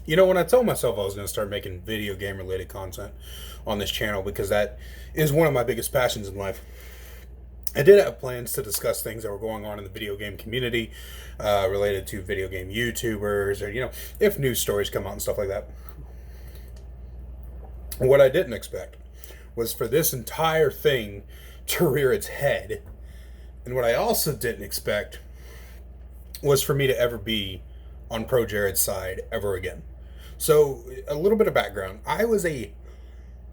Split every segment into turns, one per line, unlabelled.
When I told myself I was going to start making video game related content on this channel because that is one of my biggest passions in life, I did have plans to discuss things that were going on in the video game community related to video game YouTubers or, if news stories come out and stuff like that. What I didn't expect was for this entire thing to rear its head. And what I also didn't expect was for me to ever be on projared's side ever again. So, a little bit of background. I was a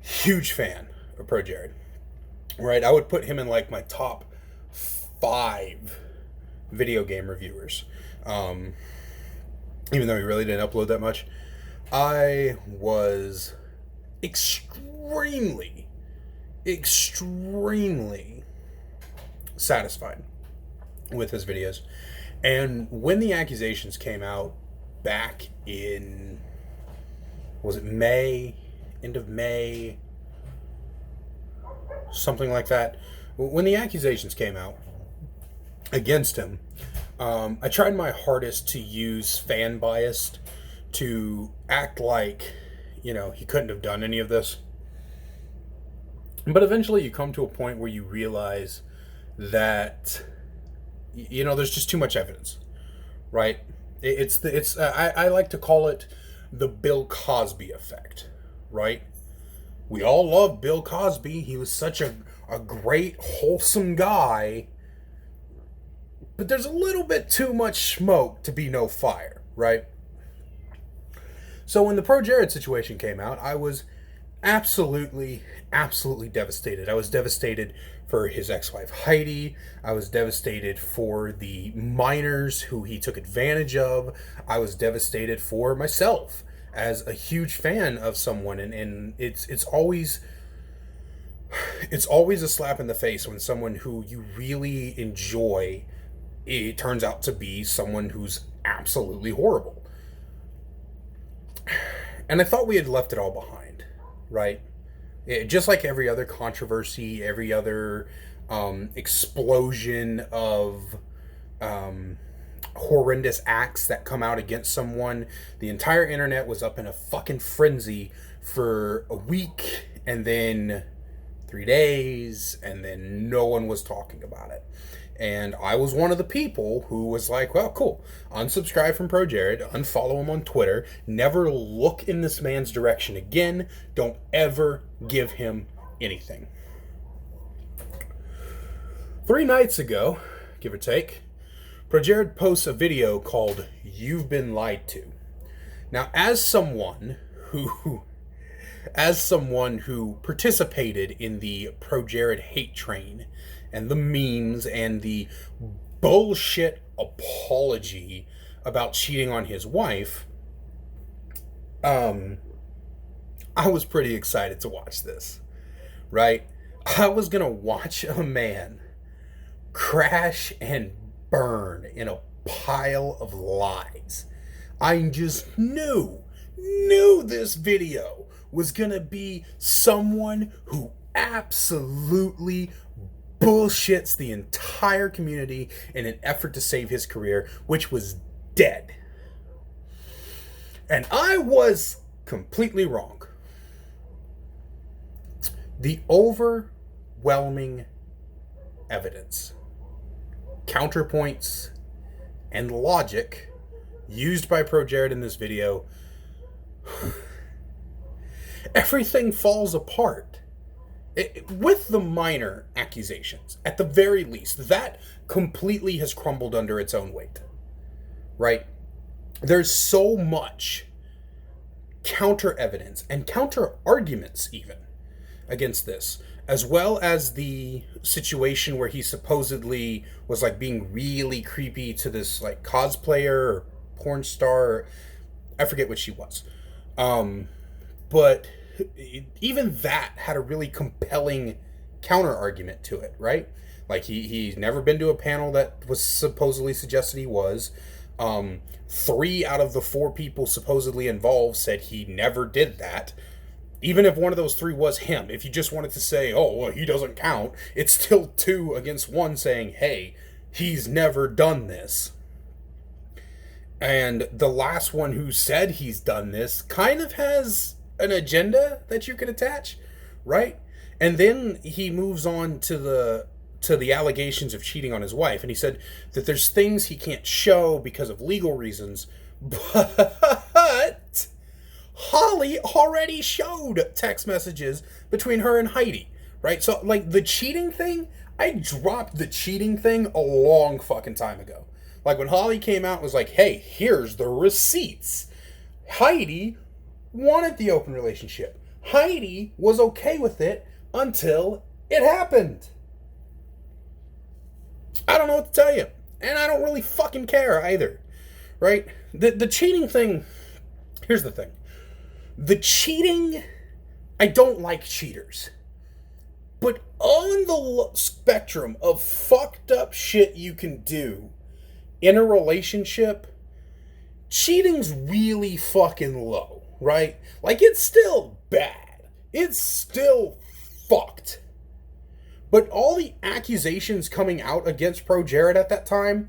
huge fan of projared. Right? I would put him in like my top 5 video game reviewers. Even though he really didn't upload that much. I was extremely satisfied with his videos. And when the accusations came out back in, was it May? End of May? Something like that. When the accusations came out against him, I tried my hardest to use fan bias to act like, he couldn't have done any of this. But eventually you come to a point where you realize that, there's just too much evidence, right? I like to call it the Bill Cosby effect, right? We all love Bill Cosby. He was such a great, wholesome guy. But there's a little bit too much smoke to be no fire, right? So when the projared situation came out, I was absolutely devastated. I was devastated for his ex-wife Heidi. I was devastated for the minors who he took advantage of. I was devastated for myself as a huge fan of someone, and it's always a slap in the face when someone who you really enjoy, it turns out to be someone who's absolutely horrible. And I thought we had left it all behind, right? Just like every other controversy, every other explosion of horrendous acts that come out against someone, the entire internet was up in a fucking frenzy for a week, and then 3 days, and then no one was talking about it. And I was one of the people who was like, well, cool, unsubscribe from projared, unfollow him on Twitter, never look in this man's direction again, don't ever give him anything. 3 nights ago, give or take, projared posts a video called You've Been Lied To. Now, as someone who participated in the projared hate train and the memes and the bullshit apology about cheating on his wife, I was pretty excited to watch this, right? I was gonna watch a man crash and burn in a pile of lies. I just knew this video was gonna be someone who absolutely bullshits the entire community in an effort to save his career, which was dead. And I was completely wrong. The overwhelming evidence, counterpoints, and logic used by projared in this video, everything falls apart. With the minor accusations, at the very least, that completely has crumbled under its own weight, right? There's so much counter evidence and counter arguments even against this, as well as the situation where he supposedly was like being really creepy to this like cosplayer or porn star. I forget what she was. But even that had a really compelling counter argument to it, right? Like he's never been to a panel that was supposedly suggested he was. 3 out of the 4 people supposedly involved said he never did that. Even if one of those 3 was him, if you just wanted to say, oh, well, he doesn't count, it's still 2 against 1 saying, hey, he's never done this. And the last one who said he's done this kind of has an agenda that you can attach, right? And then he moves on to the allegations of cheating on his wife, and he said that there's things he can't show because of legal reasons, but Holly already showed text messages between her and Heidi, right? So, like, the cheating thing, I dropped the cheating thing a long fucking time ago. Like, when Holly came out and was like, hey, here's the receipts. Heidi wanted the open relationship. Heidi was okay with it until it happened. I don't know what to tell you. And I don't really fucking care either. Right? The cheating thing, here's the thing. The cheating, I don't like cheaters. But on the spectrum of fucked up shit you can do in a relationship, cheating's really fucking low, right? Like, it's still bad. It's still fucked. But all the accusations coming out against projared at that time,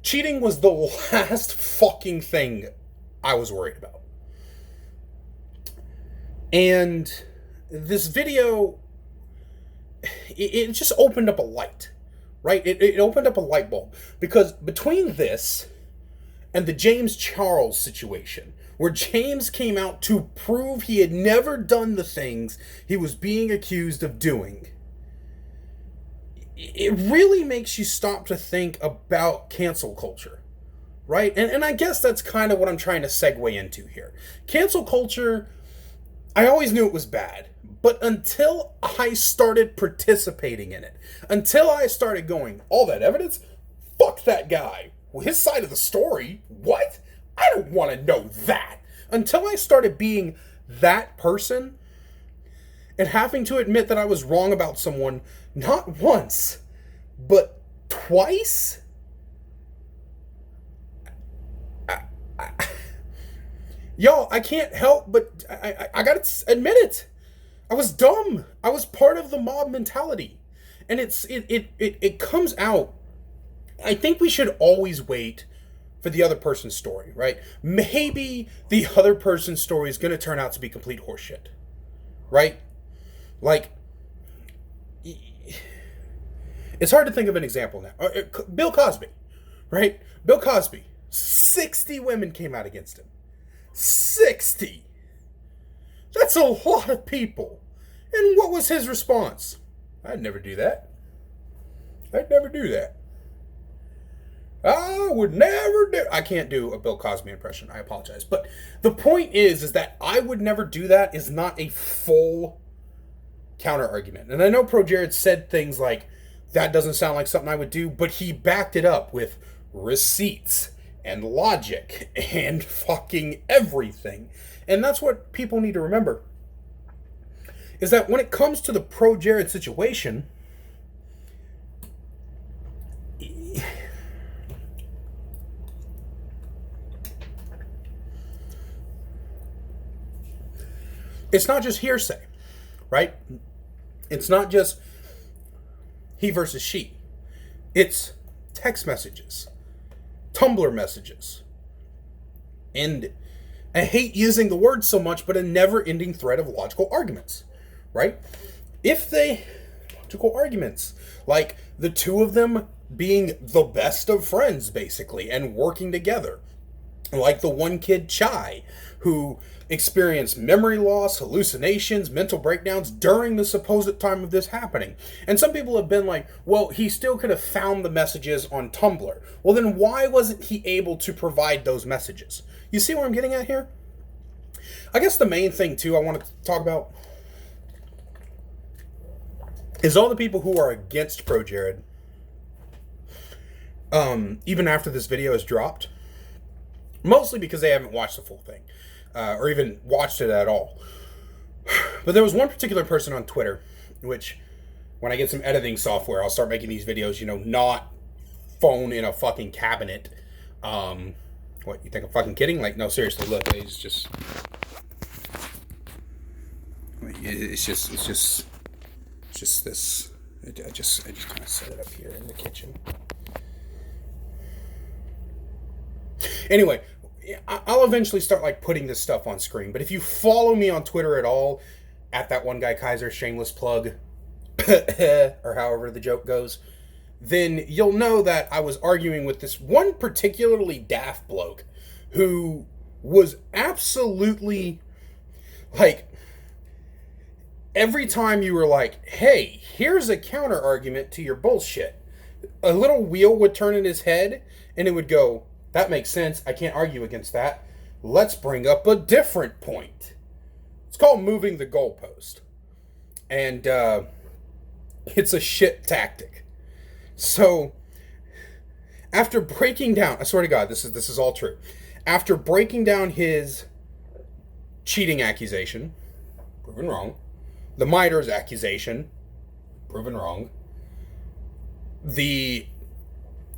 cheating was the last fucking thing I was worried about. And this video, it just opened up a light, right? It opened up a light bulb. Because between this and the James Charles situation, where James came out to prove he had never done the things he was being accused of doing, it really makes you stop to think about cancel culture, right? And I guess that's kind of what I'm trying to segue into here. Cancel culture, I always knew it was bad, but until I started participating in it, until I started going, all that evidence, fuck that guy. His side of the story, what? I don't want to know that. Until I started being that person and having to admit that I was wrong about someone, not once, but twice? Y'all, I can't help but I gotta admit it. I was dumb. I was part of the mob mentality. And it comes out. I think we should always wait for the other person's story, right? Maybe the other person's story is going to turn out to be complete horseshit, right? Like, it's hard to think of an example now. Bill Cosby, right? Bill Cosby, 60 women came out against him. 60! That's a lot of people. And what was his response? I'd never do that. I'd never do that. I would never do... I can't do a Bill Cosby impression. I apologize. But the point is that I would never do that is not a full counter argument. And I know projared said things like, that doesn't sound like something I would do, but he backed it up with receipts and logic and fucking everything. And that's what people need to remember. Is that when it comes to the projared situation, it's not just hearsay, right? It's not just he versus she. It's text messages, Tumblr messages, and I hate using the word so much, but a never-ending thread of logical arguments, right? Logical arguments, like the two of them being the best of friends, basically, and working together. Like the one kid, Chai, who experienced memory loss, hallucinations, mental breakdowns during the supposed time of this happening. And some people have been like, well, he still could have found the messages on Tumblr. Well, then why wasn't he able to provide those messages? You see where I'm getting at here? I guess the main thing, too, I want to talk about is all the people who are against projared, even after this video is dropped, mostly because they haven't watched the full thing, or even watched it at all. But there was one particular person on Twitter, which, when I get some editing software, I'll start making these videos, not phone in a fucking cabinet. What, you think I'm fucking kidding? Like, no, seriously, look, it's just this. I just kind of set it up here in the kitchen. Anyway, I'll eventually start like putting this stuff on screen. But if you follow me on Twitter at all, at that one guy Kaiser, shameless plug, or however the joke goes, then you'll know that I was arguing with this one particularly daft bloke who was absolutely like, every time you were like, hey, here's a counter argument to your bullshit, a little wheel would turn in his head and it would go, that makes sense. I can't argue against that. Let's bring up a different point. It's called moving the goalpost. And it's a shit tactic. So, after breaking down, I swear to God, this is all true. After breaking down his cheating accusation, proven wrong, the miters accusation, proven wrong, the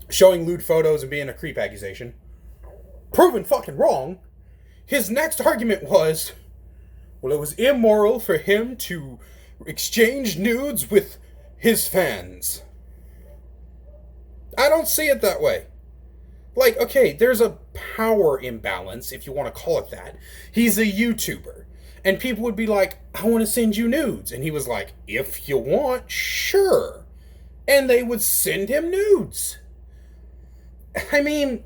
showing lewd photos and being a creep accusation, proven fucking wrong, his next argument was, well, it was immoral for him to exchange nudes with his fans. I don't see it that way. Like, okay, there's a power imbalance, if you want to call it that. He's a YouTuber. And people would be like, I want to send you nudes. And he was like, if you want, sure. And they would send him nudes. I mean,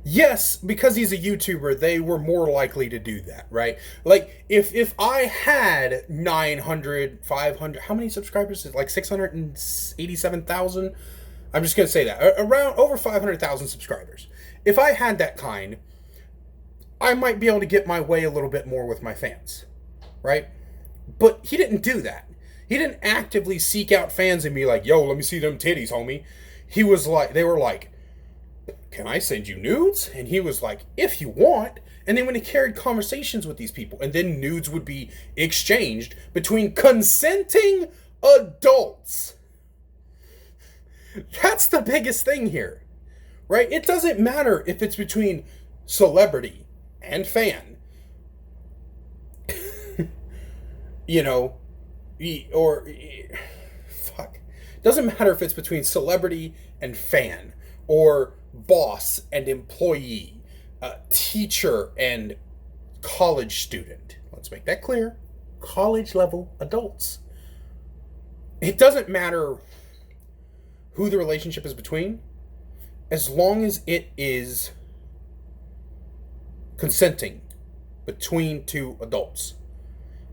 yes, because he's a YouTuber, they were more likely to do that, right? Like, if I had 900, 500, how many subscribers? Like 687,000? I'm just going to say that. Around over 500,000 subscribers. If I had that kind, I might be able to get my way a little bit more with my fans, right? But he didn't do that. He didn't actively seek out fans and be like, yo, let me see them titties, homie. He was like, they were like, can I send you nudes? And he was like, if you want. And then when he carried conversations with these people, and then nudes would be exchanged between consenting adults. That's the biggest thing here, right? It doesn't matter if it's between celebrity and fan, you know, or fuck. Doesn't matter if it's between celebrity and fan, or boss and employee, teacher and college student. Let's make that clear. College level adults. It doesn't matter who the relationship is between, as long as it is consenting between two adults.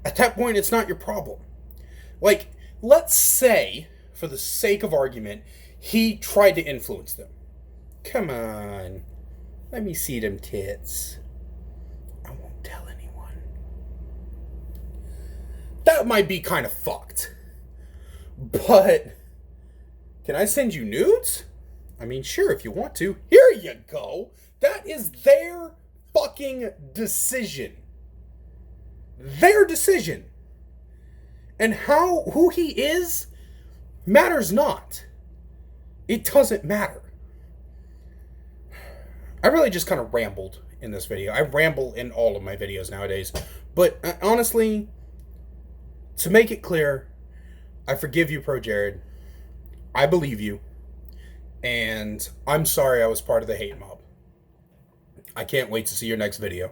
At that point, it's not your problem. Like, let's say, for the sake of argument, he tried to influence them. Come on, let me see them tits. I won't tell anyone. That might be kind of fucked. But can I send you nudes? I mean, sure, if you want to. Here you go. That is their fucking decision. Their decision. And who he is matters not. It doesn't matter. I really just kind of rambled in this video. I ramble in all of my videos nowadays. But honestly, to make it clear, I forgive you, projared. I believe you. And I'm sorry I was part of the hate mob. I can't wait to see your next video.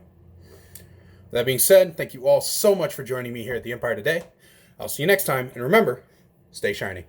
That being said, thank you all so much for joining me here at the Empire today. I'll see you next time. And remember, stay shiny.